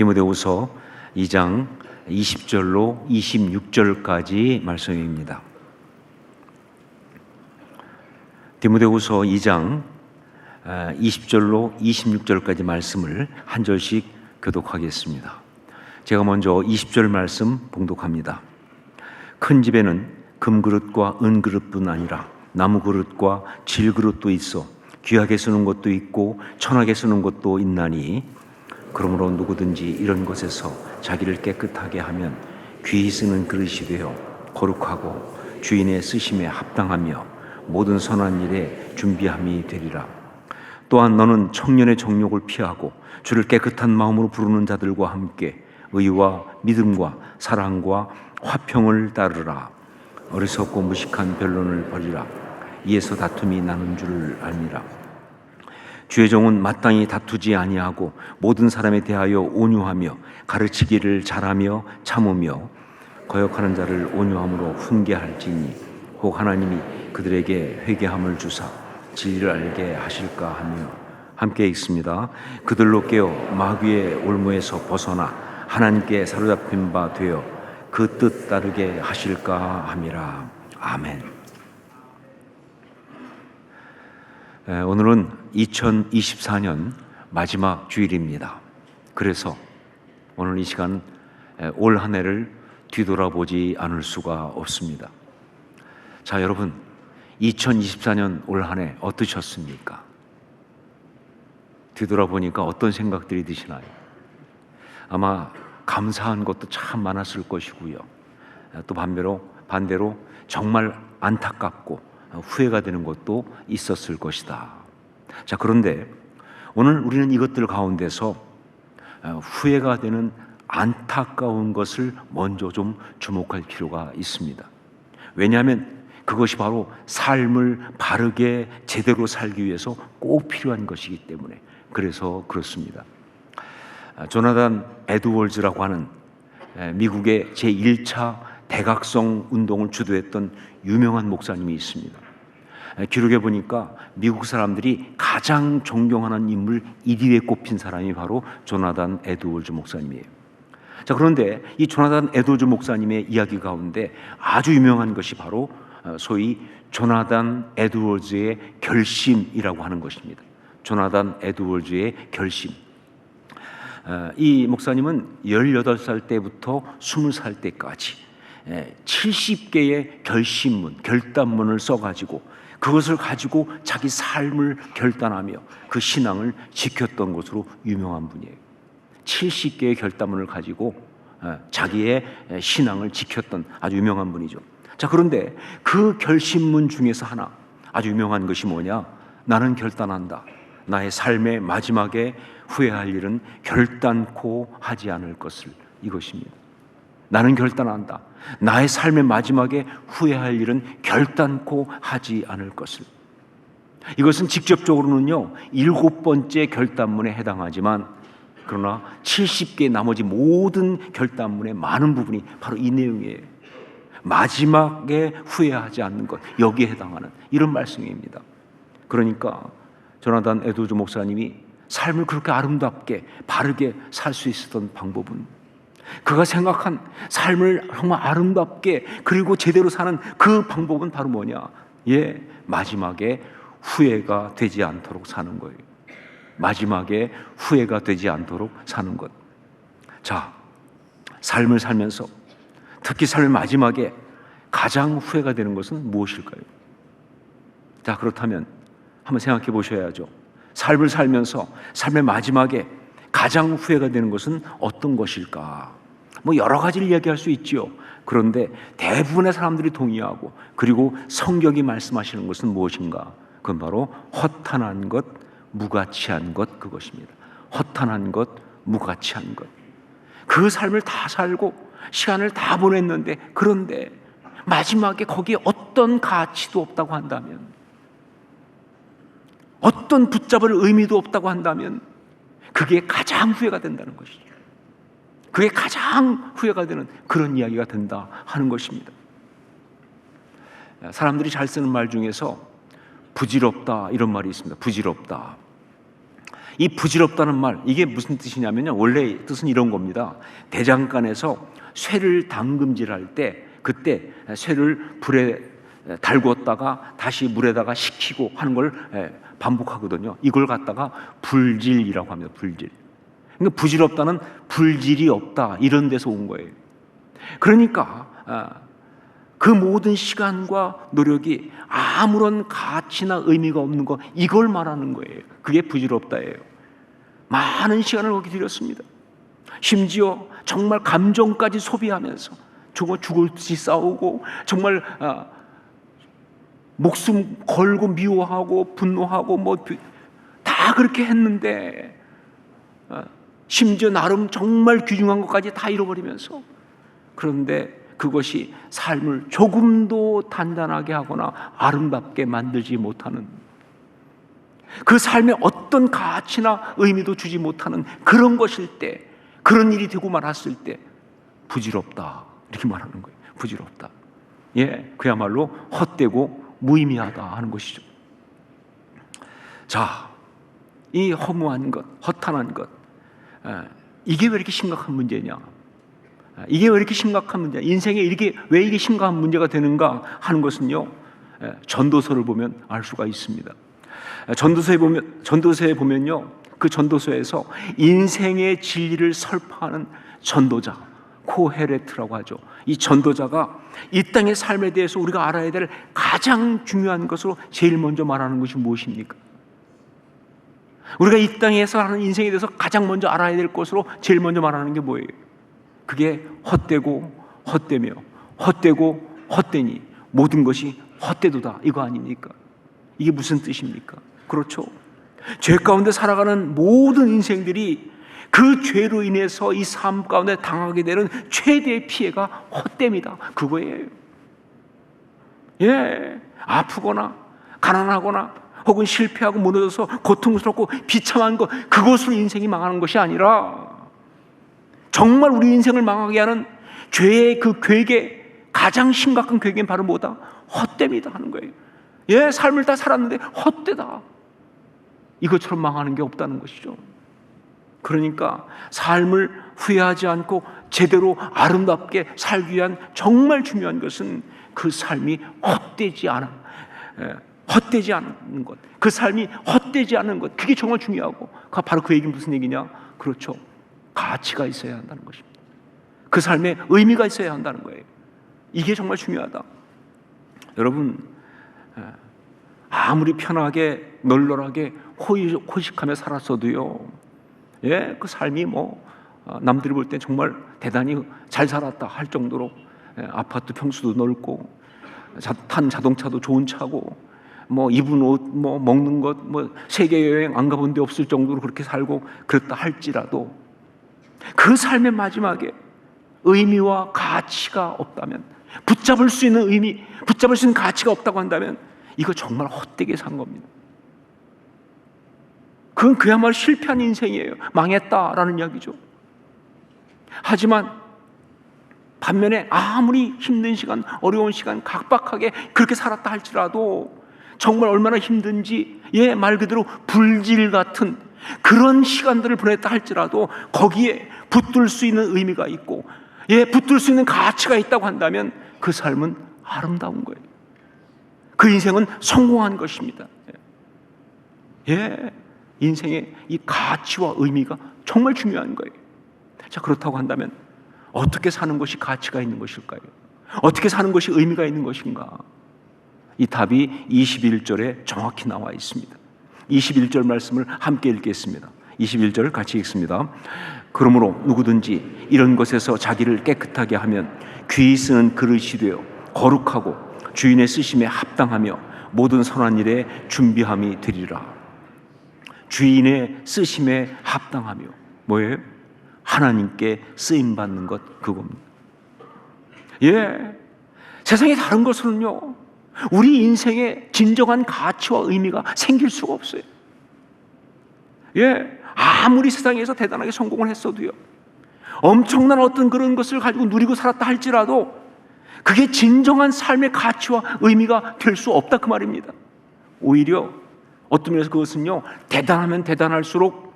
디모데후서 2장 20절로 26절까지 말씀입니다. 디모데후서 2장 20절로 26절까지 말씀을 한 절씩 교독하겠습니다. 제가 먼저 20절 말씀 봉독합니다. 큰 집에는 금그릇과 은그릇뿐 아니라 나무그릇과 질그릇도 있어 귀하게 쓰는 것도 있고 천하게 쓰는 것도 있나니, 그러므로 누구든지 이런 것에서 자기를 깨끗하게 하면 귀히 쓰는 그릇이 되어 거룩하고 주인의 쓰심에 합당하며 모든 선한 일에 준비함이 되리라. 또한 너는 청년의 정욕을 피하고 주를 깨끗한 마음으로 부르는 자들과 함께 의와 믿음과 사랑과 화평을 따르라. 어리석고 무식한 변론을 버리라. 이에서 다툼이 나는 줄을 알미라. 주의 종은 마땅히 다투지 아니하고 모든 사람에 대하여 온유하며 가르치기를 잘하며 참으며 거역하는 자를 온유함으로 훈계할지니, 혹 하나님이 그들에게 회개함을 주사 진리를 알게 하실까 하며. 함께 읽습니다. 그들로 깨어 마귀의 올무에서 벗어나 하나님께 사로잡힌 바 되어 그 뜻 따르게 하실까 함이라. 아멘. 오늘은 2024년 마지막 주일입니다. 그래서 오늘 이 시간 올 한 해를 뒤돌아보지 않을 수가 없습니다. 자, 여러분, 2024년 올 한 해 어떠셨습니까? 뒤돌아보니까 어떤 생각들이 드시나요? 아마 감사한 것도 참 많았을 것이고요. 또 반대로 정말 안타깝고 후회가 되는 것도 있었을 것이다. 자, 그런데 오늘 우리는 이것들 가운데서 후회가 되는 안타까운 것을 먼저 좀 주목할 필요가 있습니다. 왜냐하면 그것이 바로 삶을 바르게 제대로 살기 위해서 꼭 필요한 것이기 때문에. 그래서 그렇습니다. 조나단 에드워즈라고 하는 미국의 제1차 대각성 운동을 주도했던 유명한 목사님이 있습니다. 기록에 보니까 미국 사람들이 가장 존경하는 인물 1위에 꼽힌 사람이 바로 조나단 에드워즈 목사님이에요. 자, 그런데 이 조나단 에드워즈 목사님의 이야기 가운데 아주 유명한 것이 바로 소위 조나단 에드워즈의 결심이라고 하는 것입니다. 조나단 에드워즈의 결심. 이 목사님은 18살 때부터 20살 때까지 70개의 결단문을 써가지고 그것을 가지고 자기 삶을 결단하며 그 신앙을 지켰던 것으로 유명한 분이에요. 70개의 결단문을 가지고 자기의 신앙을 지켰던 아주 유명한 분이죠. 자, 그런데 그 결심문 중에서 하나 아주 유명한 것이 뭐냐? 나는 결단한다. 나의 삶의 마지막에 후회할 일은 결단코 하지 않을 것을. 이것입니다. 나는 결단한다. 나의 삶의 마지막에 후회할 일은 결단코 하지 않을 것을. 이것은 직접적으로는요 7번째 결단문에 해당하지만, 그러나 70개 나머지 모든 결단문의 많은 부분이 바로 이 내용이에요. 마지막에 후회하지 않는 것, 여기에 해당하는 이런 말씀입니다. 그러니까 조나단 에드워즈 목사님이 삶을 그렇게 아름답게 바르게 살 수 있었던 방법은, 그가 생각한 삶을 정말 아름답게 그리고 제대로 사는 그 방법은 바로 뭐냐? 마지막에 후회가 되지 않도록 사는 거예요. 마지막에 후회가 되지 않도록 사는 것. 자, 삶을 살면서 특히 삶의 마지막에 가장 후회가 되는 것은 무엇일까요? 자, 그렇다면 한번 생각해 보셔야죠. 삶을 살면서 삶의 마지막에 가장 후회가 되는 것은 어떤 것일까? 여러 가지를 이야기할 수 있지요. 그런데 대부분의 사람들이 동의하고, 그리고 성경이 말씀하시는 것은 무엇인가? 그건 바로 허탄한 것, 무가치한 것, 그것입니다. 허탄한 것, 무가치한 것. 그 삶을 다 살고 시간을 다 보냈는데, 그런데 마지막에 거기에 어떤 가치도 없다고 한다면, 어떤 붙잡을 의미도 없다고 한다면, 그게 가장 후회가 된다는 것이죠. 그게 가장 후회가 되는 그런 이야기가 된다 하는 것입니다. 사람들이 잘 쓰는 말 중에서 부질없다 이런 말이 있습니다. 부질없다. 이 부질없다는 말, 이게 무슨 뜻이냐면요, 원래 뜻은 이런 겁니다. 대장간에서 쇠를 담금질할 때, 그때 쇠를 불에 달궜다가 다시 물에다가 식히고 하는 걸 반복하거든요. 이걸 갖다가 불질이라고 합니다. 불질. 그러니까 부질없다는 불질이 없다, 이런 데서 온 거예요. 그러니까 그 모든 시간과 노력이 아무런 가치나 의미가 없는 거, 이걸 말하는 거예요. 그게 부질없다예요. 많은 시간을 거기 들였습니다. 심지어 정말 감정까지 소비하면서 죽을 듯이 싸우고, 정말 목숨 걸고 미워하고 분노하고 뭐 다 그렇게 했는데, 심지어 나름 정말 귀중한 것까지 다 잃어버리면서, 그런데 그것이 삶을 조금도 단단하게 하거나 아름답게 만들지 못하는, 그 삶에 어떤 가치나 의미도 주지 못하는 그런 것일 때, 그런 일이 되고 말았을 때 부질없다, 이렇게 말하는 거예요. 부질없다. 예, 그야말로 헛되고 무의미하다 하는 것이죠. 자, 이 허무한 것, 허탄한 것, 이게 왜 이렇게 심각한 문제냐? 이게 왜 이렇게 심각한 문제냐? 인생에 왜 이게 심각한 문제가 되는가 하는 것은요, 전도서를 보면 알 수가 있습니다. 전도서에 보면요, 그 전도서에서 인생의 진리를 설파하는 전도자, 코헤레트라고 하죠. 이 전도자가 이 땅의 삶에 대해서 우리가 알아야 될 가장 중요한 것으로 제일 먼저 말하는 것이 무엇입니까? 우리가 이 땅에서 하는 인생에 대해서 가장 먼저 알아야 될 것으로 제일 먼저 말하는 게 뭐예요? 그게 헛되고 헛되며 헛되고 헛되니 모든 것이 헛되도다, 이거 아닙니까? 이게 무슨 뜻입니까? 그렇죠. 죄 가운데 살아가는 모든 인생들이 그 죄로 인해서 이 삶 가운데 당하게 되는 최대의 피해가 헛됨이다, 그거예요. 예, 아프거나 가난하거나 혹은 실패하고 무너져서 고통스럽고 비참한 것, 그것으로 인생이 망하는 것이 아니라, 정말 우리 인생을 망하게 하는 죄의 그 괴계, 가장 심각한 괴계는 바로 뭐다? 헛됨이다 하는 거예요. 예, 삶을 다 살았는데 헛되다, 이것처럼 망하는 게 없다는 것이죠. 그러니까 삶을 후회하지 않고 제대로 아름답게 살기 위한 정말 중요한 것은 그 삶이 헛되지 않은 것, 그 삶이 헛되지 않은 것, 그게 정말 중요하고, 바로 그 얘기는 무슨 얘기냐? 그렇죠. 가치가 있어야 한다는 것입니다. 그 삶에 의미가 있어야 한다는 거예요. 이게 정말 중요하다. 여러분, 아무리 편하게 널널하게 호식하며 살았어도요, 예, 그 삶이 남들이 볼 때 정말 대단히 잘 살았다 할 정도로, 아파트 평수도 넓고 탄 자동차도 좋은 차고 입은 옷, 먹는 것, 세계 여행 안 가본 데 없을 정도로 그렇게 살고 그랬다 할지라도, 그 삶의 마지막에 의미와 가치가 없다면, 붙잡을 수 있는 의미, 붙잡을 수 있는 가치가 없다고 한다면, 이거 정말 헛되게 산 겁니다. 그건 그야말로 실패한 인생이에요. 망했다라는 이야기죠. 하지만 반면에 아무리 힘든 시간, 어려운 시간, 각박하게 그렇게 살았다 할지라도, 정말 얼마나 힘든지, 예, 말 그대로 불질 같은 그런 시간들을 보냈다 할지라도 거기에 붙들 수 있는 의미가 있고, 예, 붙들 수 있는 가치가 있다고 한다면 그 삶은 아름다운 거예요. 그 인생은 성공한 것입니다. 예, 인생의 이 가치와 의미가 정말 중요한 거예요. 자, 그렇다고 한다면 어떻게 사는 것이 가치가 있는 것일까요? 어떻게 사는 것이 의미가 있는 것인가? 이 답이 21절에 정확히 나와 있습니다. 21절 말씀을 함께 읽겠습니다. 21절 같이 읽습니다. 그러므로 누구든지 이런 것에서 자기를 깨끗하게 하면 귀히 쓰는 그릇이 되어 거룩하고 주인의 쓰심에 합당하며 모든 선한 일에 준비함이 되리라. 주인의 쓰심에 합당하며 뭐예요? 하나님께 쓰임받는 것, 그겁니다. 예, 세상의 다른 것으로는요, 우리 인생에 진정한 가치와 의미가 생길 수가 없어요. 예, 아무리 세상에서 대단하게 성공을 했어도요, 엄청난 어떤 그런 것을 가지고 누리고 살았다 할지라도 그게 진정한 삶의 가치와 의미가 될 수 없다, 그 말입니다. 오히려 어떤 면에서 그것은요, 대단하면 대단할수록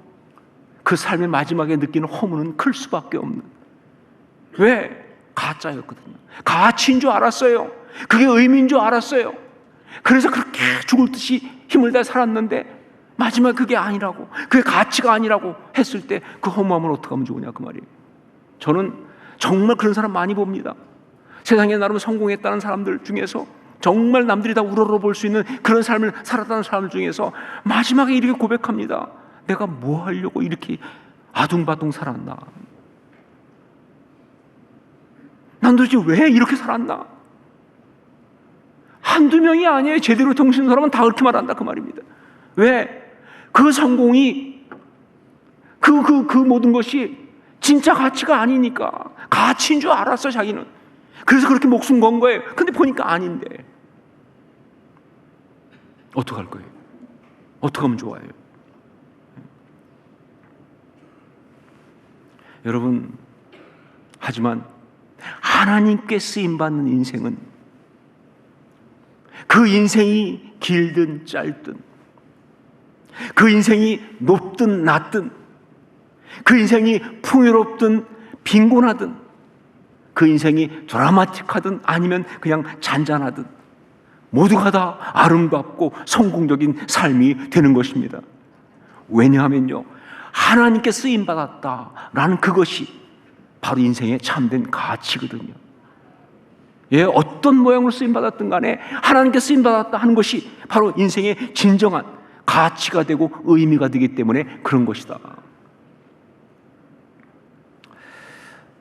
그 삶의 마지막에 느끼는 허무는 클 수밖에 없는. 왜? 가짜였거든요. 가치인 줄 알았어요. 그게 의미인 줄 알았어요. 그래서 그렇게 죽을 듯이 힘을 다해 살았는데 마지막에 그게 아니라고, 그게 가치가 아니라고 했을 때 그 허무함을 어떻게 하면 좋으냐 그 말이에요. 저는 정말 그런 사람 많이 봅니다. 세상에 나름 성공했다는 사람들 중에서, 정말 남들이 다 우러러볼 수 있는 그런 삶을 살았다는 사람들 중에서 마지막에 이렇게 고백합니다. 내가 뭐 하려고 이렇게 아둥바둥 살았나? 난 도대체 왜 이렇게 살았나? 한두 명이 아니에요. 제대로 정신 사람은 다 그렇게 말한다 그 말입니다. 왜? 그 성공이, 그 모든 것이 진짜 가치가 아니니까. 가치인 줄 알았어 자기는. 그래서 그렇게 목숨 건 거예요. 근데 보니까 아닌데 어떡할 거예요? 어떻게 하면 좋아요? 여러분, 하지만 하나님께 쓰임받는 인생은, 그 인생이 길든 짧든, 그 인생이 높든 낮든, 그 인생이 풍요롭든 빈곤하든, 그 인생이 드라마틱하든 아니면 그냥 잔잔하든 모두가 다 아름답고 성공적인 삶이 되는 것입니다. 왜냐하면요, 하나님께 쓰임받았다라는 그것이 바로 인생의 참된 가치거든요. 예, 어떤 모양으로 쓰임받았든 간에 하나님께 쓰임받았다 하는 것이 바로 인생의 진정한 가치가 되고 의미가 되기 때문에 그런 것이다.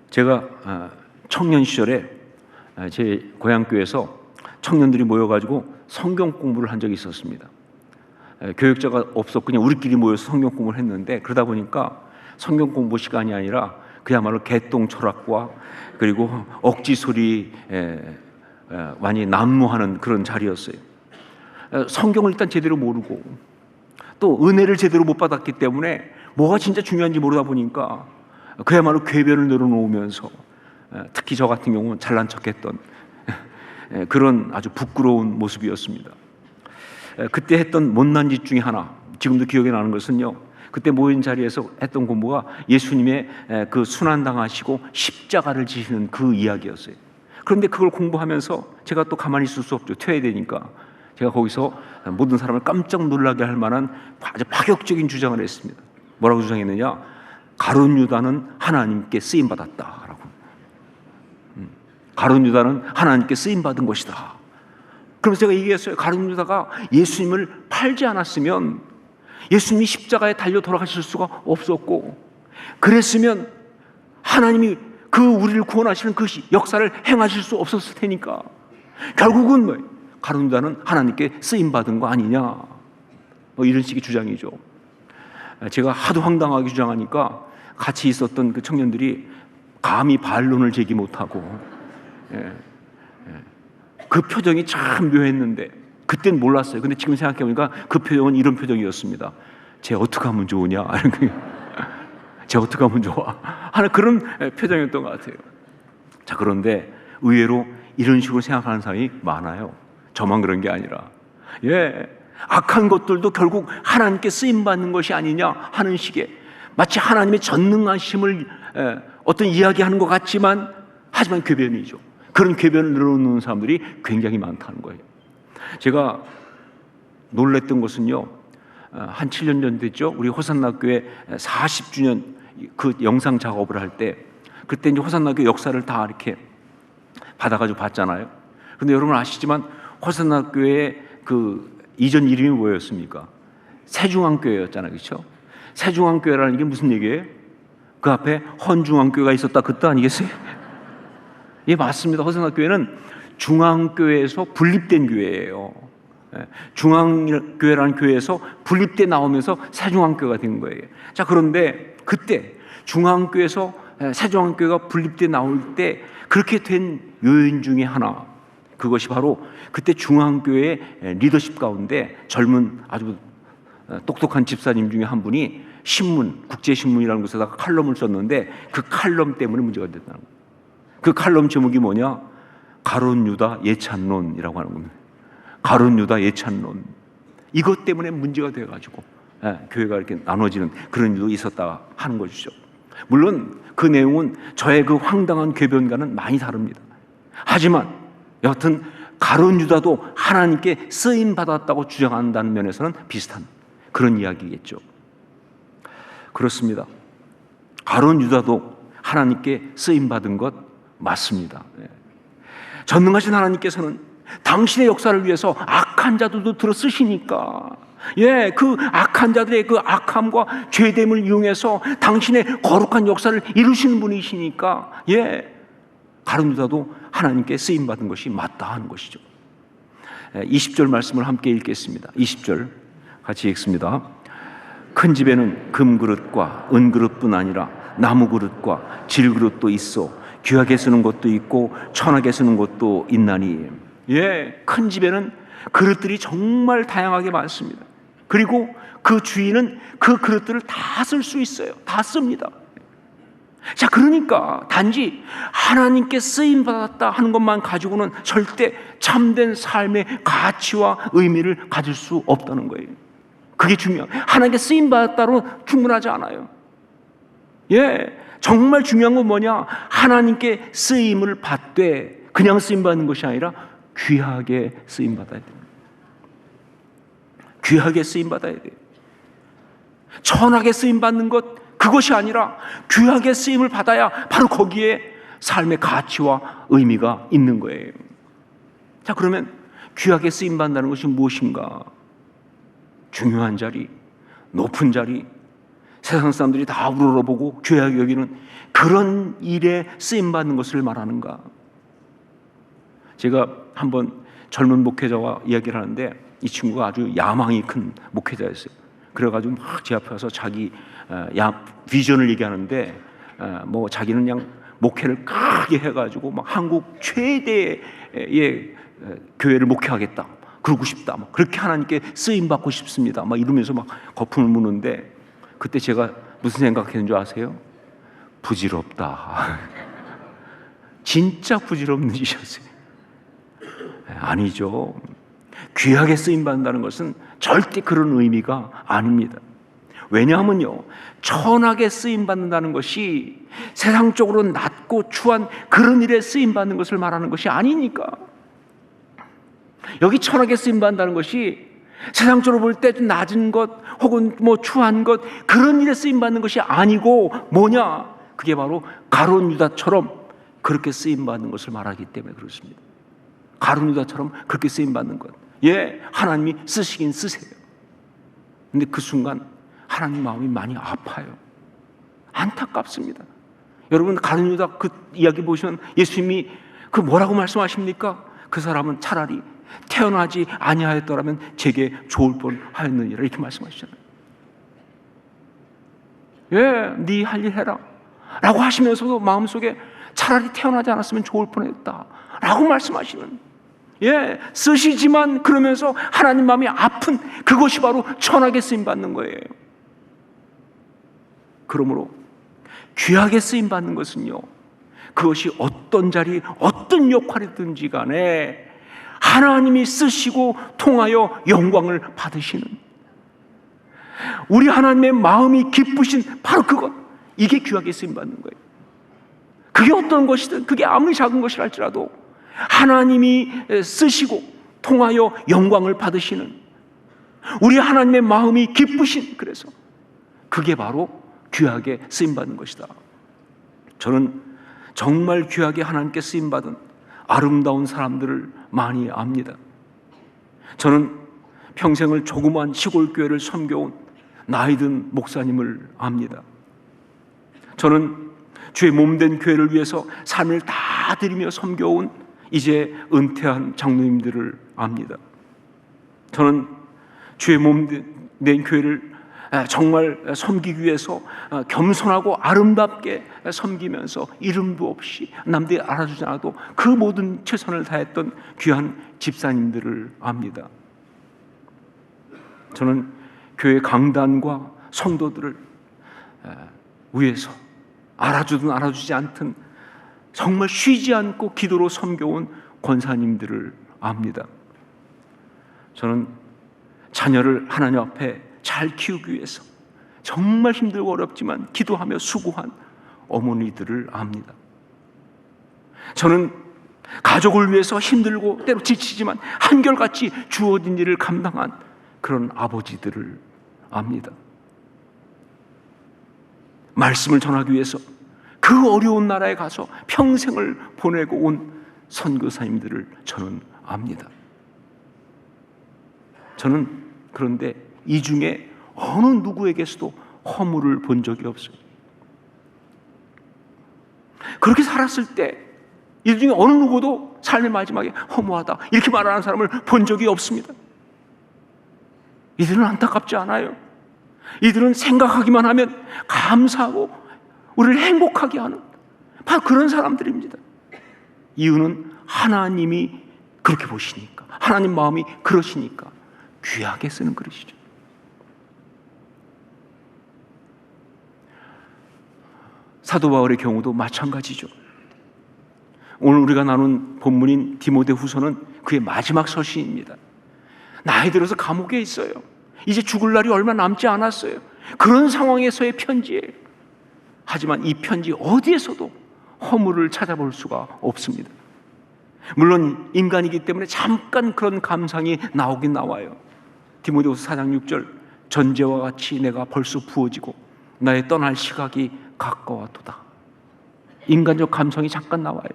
제가 청년 시절에 제 고향교회에서 청년들이 모여가지고 성경 공부를 한 적이 있었습니다. 교육자가 없었고 그냥 우리끼리 모여서 성경 공부를 했는데, 그러다 보니까 성경 공부 시간이 아니라 그야말로 개똥 철학과 그리고 억지 소리 많이 난무하는 그런 자리였어요. 성경을 일단 제대로 모르고 또 은혜를 제대로 못 받았기 때문에 뭐가 진짜 중요한지 모르다 보니까 그야말로 궤변을 내려놓으면서, 특히 저 같은 경우는 잘난 척했던 그런 아주 부끄러운 모습이었습니다. 그때 했던 못난 짓 중에 하나, 지금도 기억이 나는 것은요, 그때 모인 자리에서 했던 공부가 예수님의 그 순환당하시고 십자가를 지시는 그 이야기였어요. 그런데 그걸 공부하면서 제가 또 가만히 있을 수 없죠. 튀어야 되니까. 제가 거기서 모든 사람을 깜짝 놀라게 할 만한 아주 파격적인 주장을 했습니다. 뭐라고 주장했느냐? 가룟 유다는 하나님께 쓰임받았다라고. 가룟 유다는 하나님께 쓰임받은 것이다. 그러면서 제가 얘기했어요. 가룟 유다가 예수님을 팔지 않았으면 예수님이 십자가에 달려 돌아가실 수가 없었고, 그랬으면 하나님이 그 우리를 구원하시는 그 역사를 행하실 수 없었을 테니까 결국은 뭐예요? 가룟 유다는 하나님께 쓰임받은 거 아니냐, 뭐 이런 식의 주장이죠. 제가 하도 황당하게 주장하니까 같이 있었던 그 청년들이 감히 반론을 제기 못하고, 그 표정이 참 묘했는데 그땐 몰랐어요. 근데 지금 생각해보니까 그 표정은 이런 표정이었습니다. 쟤 어떻게 하면 좋으냐, 쟤 어떻게 하면 좋아 하는 그런 표정이었던 것 같아요. 자, 그런데 의외로 이런 식으로 생각하는 사람이 많아요. 저만 그런 게 아니라, 악한 것들도 결국 하나님께 쓰임받는 것이 아니냐 하는 식의, 마치 하나님의 전능하심을 어떤 이야기하는 것 같지만 하지만 궤변이죠. 그런 궤변을 늘어놓는 사람들이 굉장히 많다는 거예요. 제가 놀랬던 것은요, 한 7년 전 됐죠. 우리 호산나교회 40주년 그 영상 작업을 할 때, 그때 이제 호산나교회 역사를 다 이렇게 받아가지고 봤잖아요. 근데 여러분 아시지만 호산나교회의 그 이전 이름이 뭐였습니까? 새중앙교회였잖아요, 그렇죠? 새중앙교회라는 게 무슨 얘기예요? 그 앞에 헌중앙교회가 있었다, 그 뜻 아니겠어요? 예, 맞습니다. 호산나교회는 중앙교회에서 분립된 교회예요. 중앙교회라는 교회에서 분립돼 나오면서 새중앙교회가 된 거예요. 자, 그런데 그때 중앙교회에서 새중앙교회가 분립돼 나올 때 그렇게 된 요인 중에 하나, 그것이 바로 그때 중앙교회의 리더십 가운데 젊은 아주 똑똑한 집사님 중에 한 분이 신문, 국제신문이라는 곳에다가 칼럼을 썼는데 그 칼럼 때문에 문제가 됐다는 거예요. 그 칼럼 제목이 뭐냐? 가룟 유다 예찬론이라고 하는 겁니다. 가룟 유다 예찬론. 이것 때문에 문제가 돼가지고 교회가 이렇게 나눠지는 그런 일도 있었다 하는 것이죠. 물론 그 내용은 저의 그 황당한 궤변과는 많이 다릅니다. 하지만 여하튼 가룟 유다도 하나님께 쓰임 받았다고 주장한다는 면에서는 비슷한 그런 이야기겠죠. 그렇습니다. 가룟 유다도 하나님께 쓰임 받은 것 맞습니다. 전능하신 하나님께서는 당신의 역사를 위해서 악한 자들도 들어 쓰시니까, 그 악한 자들의 그 악함과 죄됨을 이용해서 당신의 거룩한 역사를 이루시는 분이시니까, 가룟 유다도 하나님께 쓰임 받은 것이 맞다 하는 것이죠. 20절 말씀을 함께 읽겠습니다. 20절 같이 읽습니다. 큰 집에는 금그릇과 은그릇뿐 아니라 나무그릇과 질그릇도 있어 귀하게 쓰는 것도 있고 천하게 쓰는 것도 있나니. 큰 집에는 그릇들이 정말 다양하게 많습니다. 그리고 그 주인은 그 그릇들을 다 쓸 수 있어요. 다 씁니다. 자, 그러니까 단지 하나님께 쓰임 받았다 하는 것만 가지고는 절대 참된 삶의 가치와 의미를 가질 수 없다는 거예요. 그게 중요해요. 하나님께 쓰임 받았다로 충분하지 않아요. 정말 중요한 건 뭐냐? 하나님께 쓰임을 받되 그냥 쓰임 받는 것이 아니라 귀하게 쓰임 받아야 됩니다. 귀하게 쓰임 받아야 돼요. 천하게 쓰임 받는 것, 그것이 아니라 귀하게 쓰임을 받아야 바로 거기에 삶의 가치와 의미가 있는 거예요. 자, 그러면 귀하게 쓰임 받는다는 것이 무엇인가? 중요한 자리, 높은 자리, 세상 사람들이 다 우러러보고 귀하게 여기는 그런 일에 쓰임 받는 것을 말하는가? 제가 한번 젊은 목회자와 이야기를 하는데 이 친구가 아주 야망이 큰 목회자였어요. 그래가지고 막 제 앞에 와서 자기 비전을 얘기하는데, 뭐 자기는 그냥 목회를 크게 해가지고 막 한국 최대의 교회를 목회하겠다, 그러고 싶다, 막 그렇게 하나님께 쓰임 받고 싶습니다, 막 이러면서 막 거품을 무는데, 그때 제가 무슨 생각했는 줄 아세요? 부질없다. 진짜 부질없는 짓이었어요. 아니죠. 귀하게 쓰임 받는다는 것은 절대 그런 의미가 아닙니다. 왜냐하면요, 천하게 쓰임 받는다는 것이 세상적으로 낮고 추한 그런 일에 쓰임 받는 것을 말하는 것이 아니니까. 여기 천하게 쓰임 받는다는 것이 세상적으로 볼 때 좀 낮은 것 혹은 뭐 추한 것 그런 일에 쓰임 받는 것이 아니고 뭐냐? 그게 바로 가룟 유다처럼 그렇게 쓰임 받는 것을 말하기 때문에 그렇습니다. 가룟 유다처럼 그렇게 쓰임 받는 것. 하나님이 쓰시긴 쓰세요. 근데 그 순간 하나님 마음이 많이 아파요. 안타깝습니다. 여러분, 가룟 유다 그 이야기 보시면 예수님이 그 뭐라고 말씀하십니까? 그 사람은 차라리 태어나지 아니하였더라면 제게 좋을 뻔하였느니라, 이렇게 말씀하시잖아요. 네 할 일 해라 라고 하시면서도 마음속에 차라리 태어나지 않았으면 좋을 뻔했다 라고 말씀하시는, 쓰시지만 그러면서 하나님 마음이 아픈 그것이 바로 천하게 쓰임 받는 거예요. 그러므로 귀하게 쓰임 받는 것은요, 그것이 어떤 자리, 어떤 역할이든지 간에 하나님이 쓰시고 통하여 영광을 받으시는, 우리 하나님의 마음이 기쁘신 바로 그것, 이게 귀하게 쓰임 받는 거예요. 그게 어떤 것이든, 그게 아무리 작은 것이라 할지라도 하나님이 쓰시고 통하여 영광을 받으시는 우리 하나님의 마음이 기쁘신, 그래서 그게 바로 귀하게 쓰임받는 것이다. 저는 정말 귀하게 하나님께 쓰임받은 아름다운 사람들을 많이 압니다. 저는 평생을 조그만 시골 교회를 섬겨온 나이든 목사님을 압니다. 저는 주의 몸된 교회를 위해서 삶을 다 드리며 섬겨온 이제 은퇴한 장로님들을 압니다. 저는 주의 몸된 교회를 정말 섬기기 위해서 겸손하고 아름답게 섬기면서 이름도 없이 남들이 알아주지 않아도 그 모든 최선을 다했던 귀한 집사님들을 압니다. 저는 교회 강단과 성도들을 위해서 알아주든 알아주지 않든 정말 쉬지 않고 기도로 섬겨온 권사님들을 압니다. 저는 자녀를 하나님 앞에 잘 키우기 위해서 정말 힘들고 어렵지만 기도하며 수고한 어머니들을 압니다. 저는 가족을 위해서 힘들고 때로 지치지만 한결같이 주어진 일을 감당한 그런 아버지들을 압니다. 말씀을 전하기 위해서 그 어려운 나라에 가서 평생을 보내고 온 선교사님들을 저는 압니다. 저는 그런데 이 중에 어느 누구에게서도 허물을 본 적이 없어요. 그렇게 살았을 때 이 중에 어느 누구도 삶의 마지막에 허무하다 이렇게 말하는 사람을 본 적이 없습니다. 이들은 안타깝지 않아요. 이들은 생각하기만 하면 감사하고 우리를 행복하게 하는 바로 그런 사람들입니다. 이유는 하나님이 그렇게 보시니까, 하나님 마음이 그러시니까 귀하게 쓰는 그릇이죠. 사도 바울의 경우도 마찬가지죠. 오늘 우리가 나눈 본문인 디모데후서는 그의 마지막 서신입니다. 나이 들어서 감옥에 있어요. 이제 죽을 날이 얼마 남지 않았어요. 그런 상황에서의 편지예요. 하지만 이 편지 어디에서도 허물을 찾아볼 수가 없습니다. 물론 인간이기 때문에 잠깐 그런 감상이 나오긴 나와요. 디모데후서 4장 6절, 전제와 같이 내가 벌써 부어지고 나의 떠날 시각이 가까웠도다. 인간적 감성이 잠깐 나와요.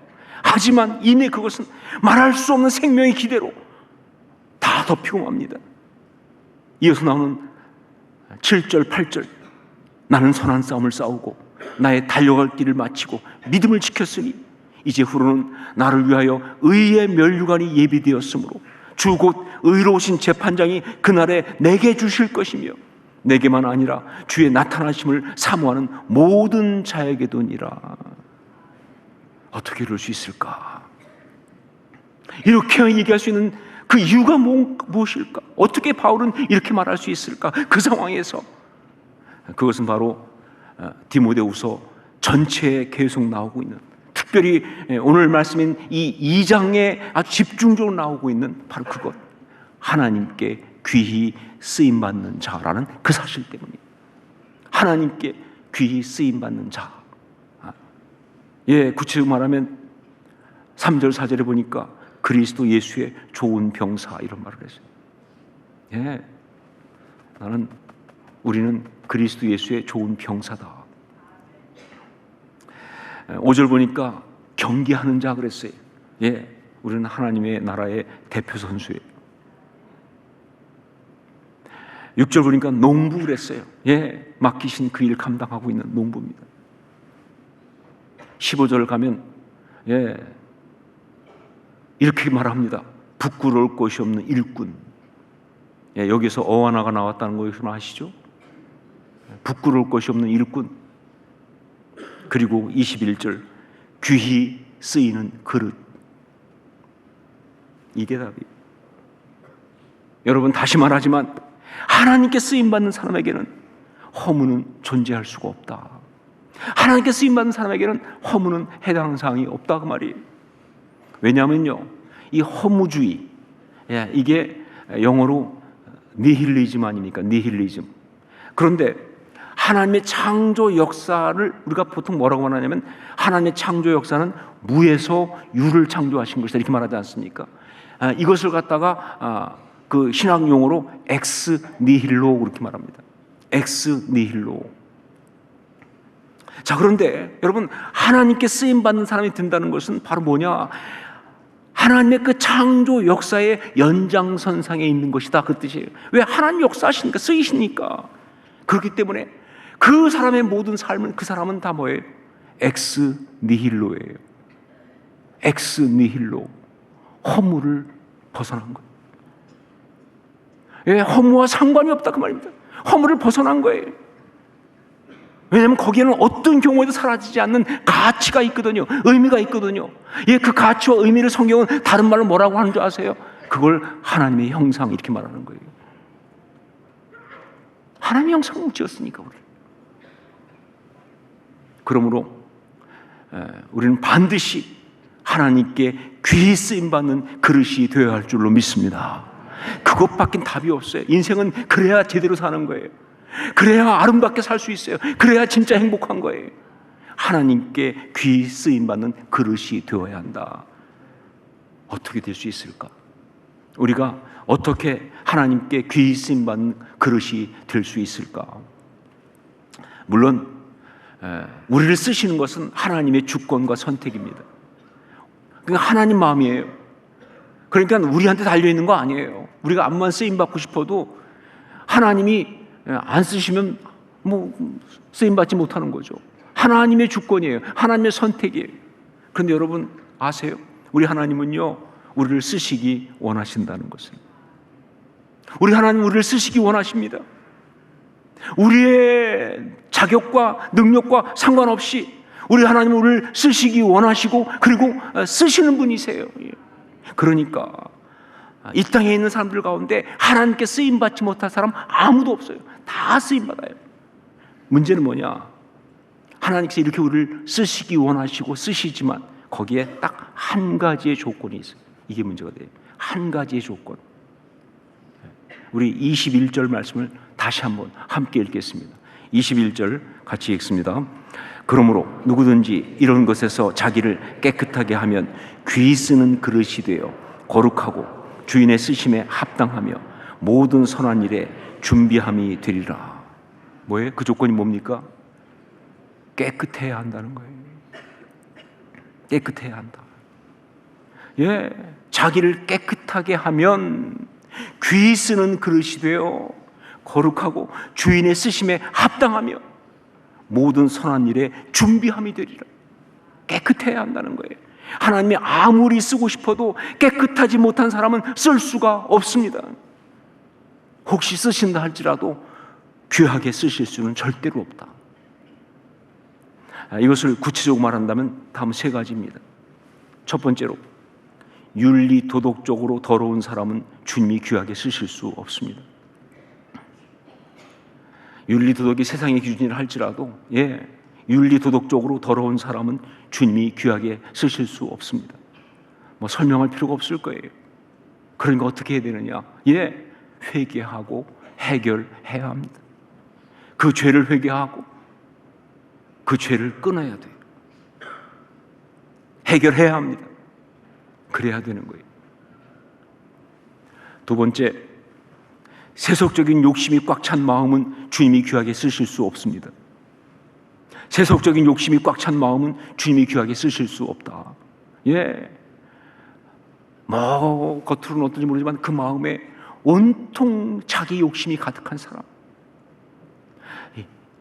하지만 이내 그것은 말할 수 없는 생명의 기대로 다 덮이고 맙니다. 이어서 나오는 7절, 8절, 나는 선한 싸움을 싸우고 나의 달려갈 길을 마치고 믿음을 지켰으니 이제 후로는 나를 위하여 의의 면류관이 예비되었으므로 주 곧 의로우신 재판장이 그날에 내게 주실 것이며 내게만 아니라 주의 나타나심을 사모하는 모든 자에게도니라. 어떻게 이럴 수 있을까? 이렇게 얘기할 수 있는 그 이유가 무엇일까? 어떻게 바울은 이렇게 말할 수 있을까? 그 상황에서 그것은 바로 디모데후서 전체에 계속 나오고 있는, 특별히 오늘 말씀인 이 2장에 아주 집중적으로 나오고 있는 바로 그것, 하나님께 귀히 쓰임받는 자라는 그 사실 때문이에요. 하나님께 귀히 쓰임받는 자. 구체적으로 말하면 3절 4절에 보니까 그리스도 예수의 좋은 병사 이런 말을 했어요. 우리는 그리스도 예수의 좋은 병사다. 5절 보니까 경계하는 자 그랬어요. 우리는 하나님의 나라의 대표 선수예요. 6절 보니까 농부 그랬어요. 맡기신 그 일 감당하고 있는 농부입니다. 15절 가면 이렇게 말합니다. 부끄러울 것이 없는 일꾼. 여기서 어하나가 나왔다는 거 여러분 아시죠? 부끄러울 것이 없는 일꾼. 그리고 21절 귀히 쓰이는 그릇. 이게 답이에요. 여러분 다시 말하지만 하나님께 쓰임받는 사람에게는 허무는 존재할 수가 없다. 하나님께 쓰임받는 사람에게는 허무는 해당하는 사항이 없다 그 말이에요. 왜냐하면요, 이 허무주의, 이게 영어로 니힐리즘 아닙니까? 니힐리즘. 그런데 하나님의 창조 역사를 우리가 보통 뭐라고 말하냐면 하나님의 창조 역사는 무에서 유를 창조하신 것이다 이렇게 말하지 않습니까? 이것을 갖다가 그 신학 용어로 엑스 니힐로 그렇게 말합니다. 엑스 니힐로. 자, 그런데 여러분 하나님께 쓰임받는 사람이 된다는 것은 바로 뭐냐? 하나님의 그 창조 역사의 연장선상에 있는 것이다 그 뜻이에요. 왜? 하나님 역사하시니까, 쓰이시니까. 그렇기 때문에 그 사람의 모든 삶은, 그 사람은 다 뭐예요? 엑스 니힐로예요. 엑스 니힐로. 허무를 벗어난 거예요. 허무와 상관이 없다 그 말입니다. 허무를 벗어난 거예요. 왜냐하면 거기에는 어떤 경우에도 사라지지 않는 가치가 있거든요. 의미가 있거든요. 그 가치와 의미를 성경은 다른 말로 뭐라고 하는 줄 아세요? 그걸 하나님의 형상 이렇게 말하는 거예요. 하나님의 형상을 지었으니까 우리. 그러므로 우리는 반드시 하나님께 귀히 쓰임받는 그릇이 되어야 할 줄로 믿습니다. 그것밖엔 답이 없어요. 인생은 그래야 제대로 사는 거예요. 그래야 아름답게 살 수 있어요. 그래야 진짜 행복한 거예요. 하나님께 귀 쓰임받는 그릇이 되어야 한다. 어떻게 될 수 있을까? 우리가 어떻게 하나님께 귀 쓰임받는 그릇이 될 수 있을까? 물론 우리를 쓰시는 것은 하나님의 주권과 선택입니다. 그러니까 하나님 마음이에요. 그러니까 우리한테 달려있는 거 아니에요. 우리가 암만 쓰임받고 싶어도 하나님이 안 쓰시면 쓰임받지 못하는 거죠. 하나님의 주권이에요. 하나님의 선택이에요. 그런데 여러분 아세요? 우리 하나님은요, 우리를 쓰시기 원하신다는 것을. 우리 하나님 우리를 쓰시기 원하십니다. 우리의 자격과 능력과 상관없이 우리 하나님은 우리를 쓰시기 원하시고 그리고 쓰시는 분이세요. 그러니까 이 땅에 있는 사람들 가운데 하나님께 쓰임받지 못할 사람 아무도 없어요. 다 쓰임받아요. 문제는 뭐냐? 하나님께서 이렇게 우리를 쓰시기 원하시고 쓰시지만 거기에 딱 한 가지의 조건이 있어요. 이게 문제가 돼요. 한 가지의 조건. 우리 21절 말씀을 다시 한번 함께 읽겠습니다. 21절 같이 읽습니다. 그러므로 누구든지 이런 것에서 자기를 깨끗하게 하면 귀 쓰는 그릇이 되어 거룩하고 주인의 쓰심에 합당하며 모든 선한 일에 준비함이 되리라. 뭐예요? 그 조건이 뭡니까? 깨끗해야 한다는 거예요. 깨끗해야 한다. 예, 자기를 깨끗하게 하면 귀 쓰는 그릇이 되어 거룩하고 주인의 쓰심에 합당하며 모든 선한 일에 준비함이 되리라. 깨끗해야 한다는 거예요. 하나님이 아무리 쓰고 싶어도 깨끗하지 못한 사람은 쓸 수가 없습니다. 혹시 쓰신다 할지라도 귀하게 쓰실 수는 절대로 없다. 이것을 구체적으로 말한다면 다음 세 가지입니다. 첫 번째로, 윤리 도덕적으로 더러운 사람은 주님이 귀하게 쓰실 수 없습니다. 윤리 도덕이 세상의 기준이라 할지라도 윤리 도덕적으로 더러운 사람은 주님이 귀하게 쓰실 수 없습니다. 설명할 필요가 없을 거예요. 그러니까 어떻게 해야 되느냐? 회개하고 해결해야 합니다. 그 죄를 회개하고 그 죄를 끊어야 돼요. 해결해야 합니다. 그래야 되는 거예요. 두 번째, 세속적인 욕심이 꽉 찬 마음은 주님이 귀하게 쓰실 수 없습니다. 세속적인 욕심이 꽉 찬 마음은 주님이 귀하게 쓰실 수 없다. 겉으로는 어떤지 모르지만 그 마음에 온통 자기 욕심이 가득한 사람,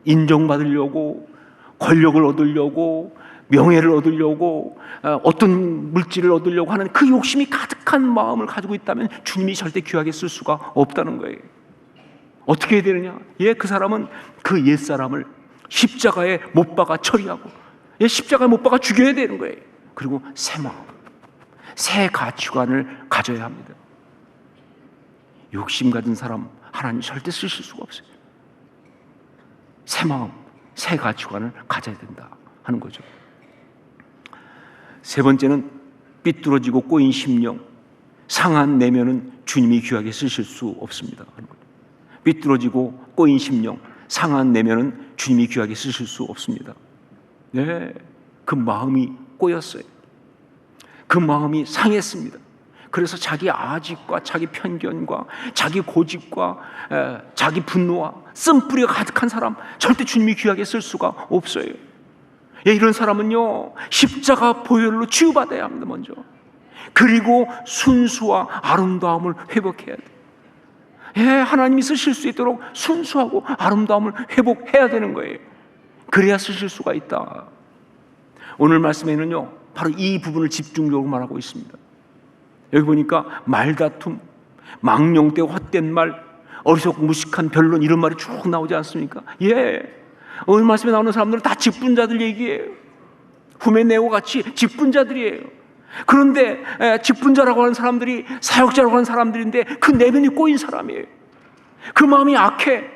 인정받으려고, 권력을 얻으려고, 명예를 얻으려고, 어떤 물질을 얻으려고 하는 그 욕심이 가득한 마음을 가지고 있다면 주님이 절대 귀하게 쓸 수가 없다는 거예요. 어떻게 해야 되느냐? 그 사람은 그 옛사람을 십자가에 못 박아 처리하고 십자가에 못 박아 죽여야 되는 거예요. 그리고 새 마음, 새 가치관을 가져야 합니다. 욕심 가진 사람 하나님 절대 쓰실 수가 없어요. 새 마음, 새 가치관을 가져야 된다 하는 거죠. 세 번째는 삐뚤어지고 꼬인 심령, 상한 내면은 주님이 귀하게 쓰실 수 없습니다 하는 거죠. 삐뚤어지고 꼬인 심령, 상한 내면은 주님이 귀하게 쓰실 수 없습니다. 그 마음이 꼬였어요. 그 마음이 상했습니다. 그래서 자기 아집과 자기 편견과 자기 고집과 자기 분노와 쓴뿌리가 가득한 사람 절대 주님이 귀하게 쓸 수가 없어요. 이런 사람은요, 십자가 보혈로 치유받아야 합니다. 먼저. 그리고 순수와 아름다움을 회복해야 돼요. 하나님이 쓰실 수 있도록 순수하고 아름다움을 회복해야 되는 거예요. 그래야 쓰실 수가 있다. 오늘 말씀에는요, 바로 이 부분을 집중적으로 말하고 있습니다. 여기 보니까 말다툼, 망령되고 헛된 말, 어리석고 무식한 변론, 이런 말이 쭉 나오지 않습니까? 오늘 말씀에 나오는 사람들은 다 직분자들 얘기예요. 후메네오 같이 직분자들이에요. 그런데 직분자라고 하는 사람들이 사역자라고 하는 사람들인데 그 내면이 꼬인 사람이에요. 그 마음이 악해.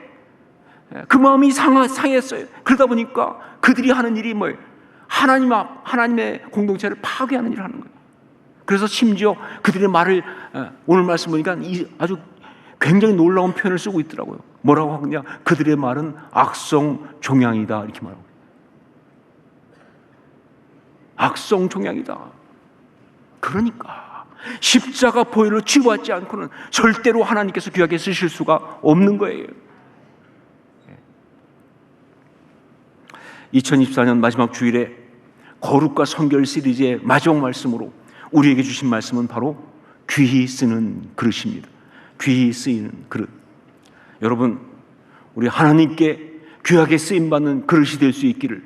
그 마음이 상했어요. 그러다 보니까 그들이 하는 일이 뭐예요? 하나님의 공동체를 파괴하는 일을 하는 거예요. 그래서 심지어 그들의 말을 오늘 말씀 보니까 아주 굉장히 놀라운 표현을 쓰고 있더라고요. 뭐라고 하느냐? 그들의 말은 악성 종양이다 이렇게 말하고. 악성 종양이다. 그러니까 십자가 보혈을 쥐어받지 않고는 절대로 하나님께서 귀하게 쓰실 수가 없는 거예요. 2024년 마지막 주일에 거룩과 성결 시리즈의 마지막 말씀으로 우리에게 주신 말씀은 바로 귀히 쓰는 그릇입니다. 귀히 쓰이는 그릇. 여러분, 우리 하나님께 귀하게 쓰임받는 그릇이 될 수 있기를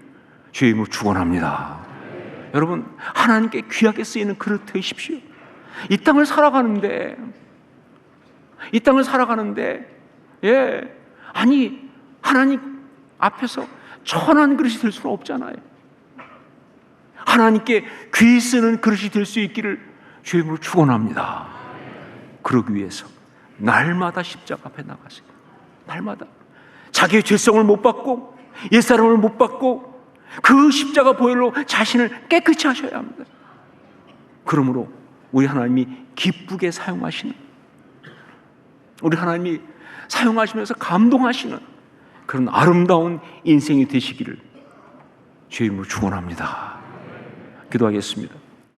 주의 이름으로 축원합니다. 여러분, 하나님께 귀하게 쓰이는 그릇 되십시오. 이 땅을 살아가는데 아니 하나님 앞에서 천한 그릇이 될 수는 없잖아요. 하나님께 귀히 쓰는 그릇이 될 수 있기를 주의 이름으로 축원합니다. 그러기 위해서 날마다 십자가 앞에 나가세요. 날마다 자기의 죄성을 못 받고 옛사람을 못 받고 그 십자가 보혈로 자신을 깨끗이 하셔야 합니다. 그러므로 우리 하나님이 기쁘게 사용하시는, 우리 하나님이 사용하시면서 감동하시는 그런 아름다운 인생이 되시기를 주의 이름으로 축원합니다. 기도하겠습니다.